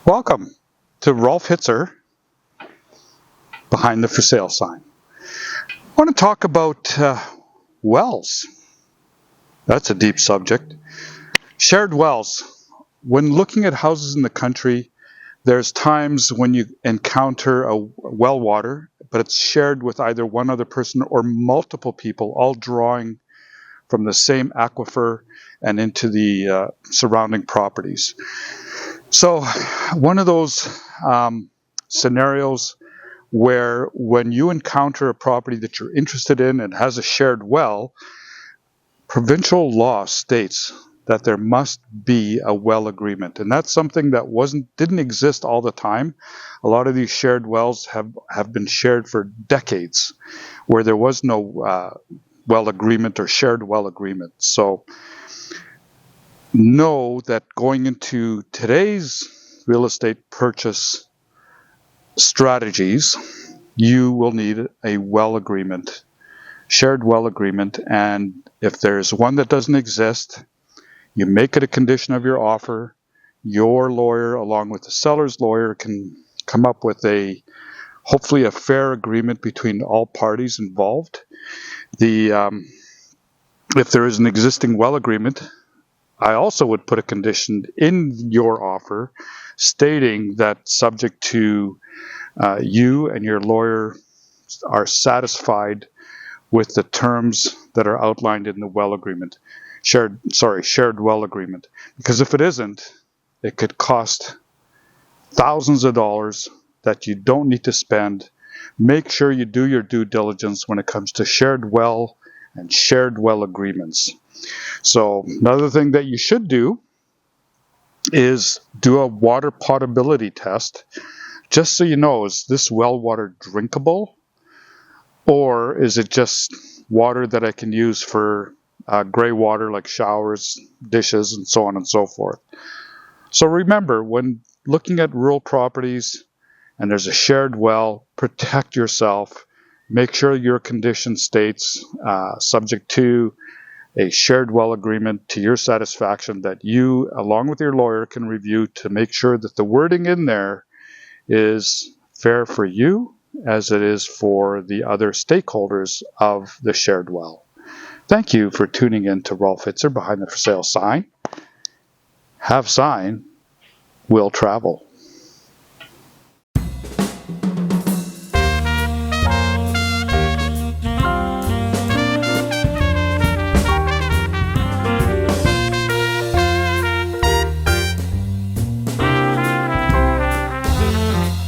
Welcome to Rolf Hitzer behind the for sale sign. I want to talk about wells. That's a deep subject. Shared wells. When looking at houses in the country, there's times when you encounter a well water, but it's shared with either one other person or multiple people, all drawing from the same aquifer and into the surrounding properties. So one of those scenarios where when you encounter a property that you're interested in and has a shared well, provincial law states that there must be a well agreement. And that's something that didn't exist all the time. A lot of these shared wells have been shared for decades where there was no well agreement or shared well agreement. So know that going into today's real estate purchase strategies, you will need a well agreement, shared well agreement. And if there's one that doesn't exist, you make it a condition of your offer. Your lawyer, along with the seller's lawyer, can come up with hopefully a fair agreement between all parties involved. If there is an existing well agreement, I also would put a condition in your offer stating that subject to you and your lawyer are satisfied with the terms that are outlined in the well agreement, shared well agreement. Because if it isn't, it could cost thousands of dollars that you don't need to spend. Make sure you do your due diligence when it comes to shared well and shared well agreements. So another thing that you should do is do a water potability test, just so you know, is this well water drinkable, or is it just water that I can use for gray water like showers, dishes, and so on and so forth. So remember, when looking at rural properties and there's a shared well, protect yourself. Make sure your condition states subject to a shared well agreement to your satisfaction that you, along with your lawyer, can review to make sure that the wording in there is fair for you as it is for the other stakeholders of the shared well. Thank you for tuning in to Rolf Hitzer behind the for sale sign. Have sign, will travel.